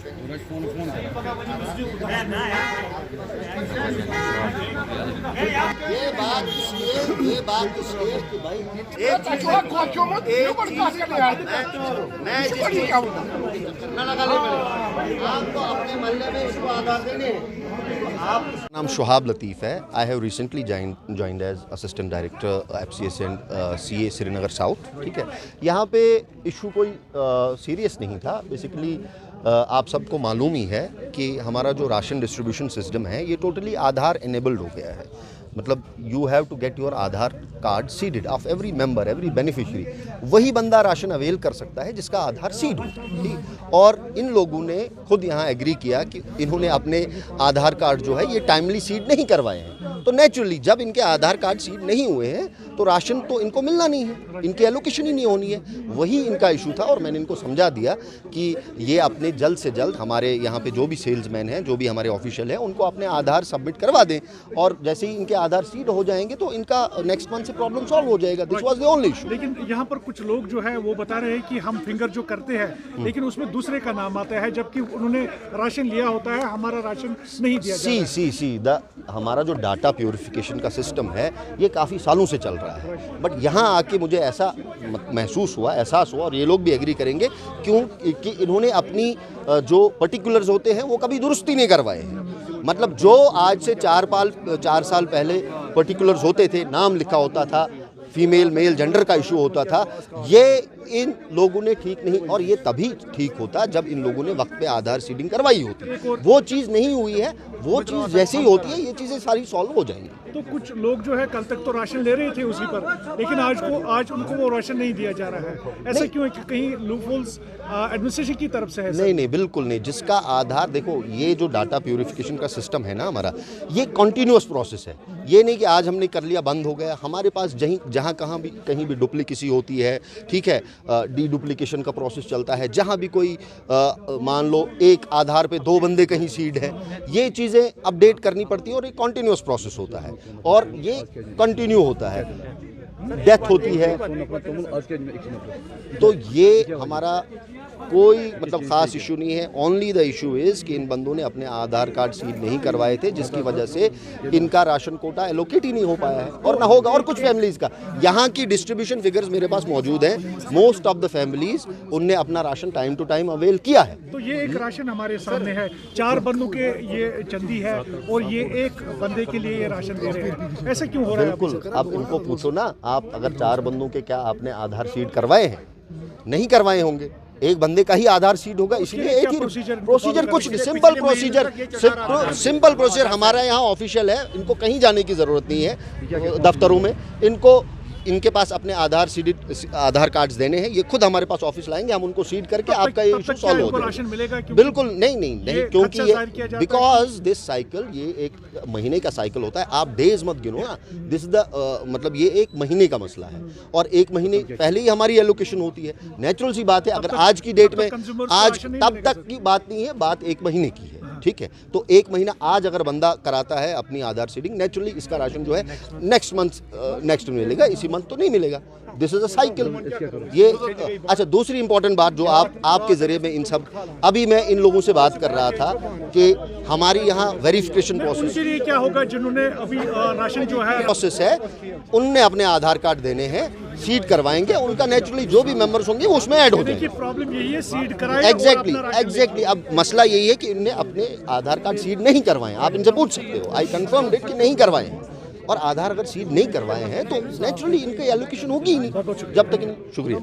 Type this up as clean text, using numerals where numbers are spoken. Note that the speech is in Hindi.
ये बात इसलिए कि भाई आपको अपने मोहल्ले में इसको आधार देने। नाम शुहाब लतीफ़ है। I have recently joined as assistant director FCS and CA Srinagar South. ठीक है, यहाँ पे इशू कोई सीरियस नहीं था। बेसिकली आप सबको मालूम ही है कि हमारा जो राशन डिस्ट्रीब्यूशन सिस्टम है ये टोटली आधार इनेबल्ड हो गया है। मतलब you have to get your Aadhaar card seeded of every member, every beneficiary. वही बंदा राशन अवेल कर सकता है जिसका आधार सीड हो। ठीक, और इन लोगों ने खुद यहाँ एग्री किया कि इन्होंने अपने आधार कार्ड जो है ये टाइमली सीड नहीं करवाए हैं। तो नेचुरली जब इनके आधार कार्ड सीड नहीं हुए हैं तो राशन तो इनको मिलना नहीं है, इनकी एलोकेशन ही नहीं होनी है। वही इनका इशू था और मैंने इनको समझा दिया कि ये अपने जल्द से जल्द हमारे यहाँ पे जो भी सेल्समैन हैं, जो भी हमारे ऑफिशियल हैं, उनको अपने आधार सबमिट करवा दें और जैसे ही इनके आधार सीड हो जाएंगे तो इनका नेक्स्ट मंथ से प्रॉब्लम सॉल्व हो जाएगा। This was the only issue. लेकिन यहाँ पर कुछ लोग जो है वो बता रहे हैं कि हम फिंगर जो करते हैं लेकिन उसमें दूसरे का नाम आता है, जबकि उन्होंने राशन लिया होता है, हमारा राशन नहीं दिया जाता है। हमारा जो डाटा प्यूरिफिकेशन का सिस्टम है ये काफ़ी सालों से चल रहा है, बट यहाँ आके मुझे ऐसा महसूस हुआ, एहसास हुआ, और ये लोग भी एग्री करेंगे क्यों कि इन्होंने अपनी जो पर्टिकुलर्स होते हैं वो कभी दुरुस्ती नहीं करवाए हैं। मतलब जो आज से 4 साल पहले पर्टिकुलर्स होते थे, नाम लिखा होता था, फीमेल मेल जेंडर का इशू होता था, ये इन लोगों ने ठीक नहीं, और ये तभी ठीक होता जब इन लोगों ने वक्त पे आधार सीडिंग करवाई होती। वो चीज़ नहीं हुई है, वो चीज़ जैसे ही होती है ये चीज़ें सारी सॉल्व हो जाएंगी। तो कुछ लोग जो है कल तक तो राशन ले रहे थे उसी पर, लेकिन आज उनको वो राशन नहीं दिया जा रहा है। ऐसा क्यों है कि कहीं लूपहोल्स एडमिनिस्ट्रेशन की तरफ से है? नहीं, बिल्कुल नहीं। जिसका आधार, देखो ये जो डाटा प्यूरिफिकेशन का सिस्टम है ना हमारा, ये कॉन्टिन्यूअस प्रोसेस है। ये नहीं कि आज हमने कर लिया बंद हो गया। हमारे पास जहाँ कहीं भी डुप्लीकेसी होती है, ठीक है, डी डुप्लीकेशन का प्रोसेस चलता है। जहाँ भी कोई मान लो एक आधार पे 2 बंदे कहीं सीड है, ये चीज़ें अपडेट करनी पड़ती है और एक कॉन्टिन्यूअस प्रोसेस होता है और ये कंटिन्यू होता है। डेथ होती है तो ये हमारा कोई मतलब ख़ास इशू नहीं है। ओनली द इशू इज़ कि इन बंदों ने अपने आधार कार्ड सीड नहीं करवाए थे, जिसकी वजह से इनका राशन कोटा एलोकेट ही नहीं हो पाया है और ना होगा। और कुछ फैमिलीज़ का, यहाँ की डिस्ट्रीब्यूशन फिगर्स मेरे पास मौजूद हैं। मोस्ट ऑफ द फैमिलीज़ उनने अपना ration time to time avail किया है। तो ये एक राशन हमारे सामने है, 4 बंदों के ये चंदी है और ये एक बंदे के लिए ये राशन दे रहे हैं। ऐसा क्यों हो रहा है? बिल्कुल, अब इनको पूछो ना, आप अगर 4 बंदों के क्या आपने आधार सीड करवाए हैं? नहीं करवाए होंगे। एक बंदे का ही आधार सीड होगा, इसलिए एक ही प्रोसीजर, कुछ सिंपल प्रोसीजर हमारा यहाँ ऑफिशियल है। इनको कहीं जाने की ज़रूरत नहीं है दफ्तरों में। इनके पास अपने आधार कार्ड्स देने हैं, ये खुद हमारे पास ऑफिस लाएंगे, हम उनको सीड करके आपका ये इशू सॉल्व हो जाएगा। बिल्कुल नहीं, क्योंकि ये बिकॉज दिस साइकिल, ये 1 महीने का साइकिल होता है। आप डेज मत गिनो ना, दिस द मतलब ये 1 महीने का मसला है और 1 महीने पहले ही हमारी एलोकेशन होती है। नेचुरल सी बात है, अगर आज की डेट में, आज तब तक की बात नहीं है, बात 1 महीने की है। ठीक है, तो 1 महीना आज अगर बंदा कराता है अपनी आधार सीडिंग, नेचुरली इसका राशन जो है नेक्स्ट मंथ मिलेगा, इसी मंथ तो नहीं मिलेगा। This is a cycle. ये अच्छा, दूसरी इंपॉर्टेंट बात जो आपके जरिए में अभी मैं इन लोगों से बात कर रहा था कि हमारी यहाँ वेरिफिकेशन प्रोसेस क्या होगा जिन्होंने अभी राशन जो है प्रोसेस है, उनने अपने आधार कार्ड देने हैं, सीड करवाएंगे, उनका नेचुरली जो भी मेंबर्स होंगे वो उसमें ऐड हो जाएंगे। प्रॉब्लम यही है, सीड कराएं। एग्जैक्टली। अब मसला यही है कि इनने अपने आधार कार्ड सीड नहीं करवाए। आप इनसे पूछ सकते हो, आई कंफर्म इट कि नहीं करवाए हैं। और आधार अगर सीड नहीं करवाए हैं तो नेचुरली इनकी एलोकेशन होगी ही नहीं जब तक। शुक्रिया।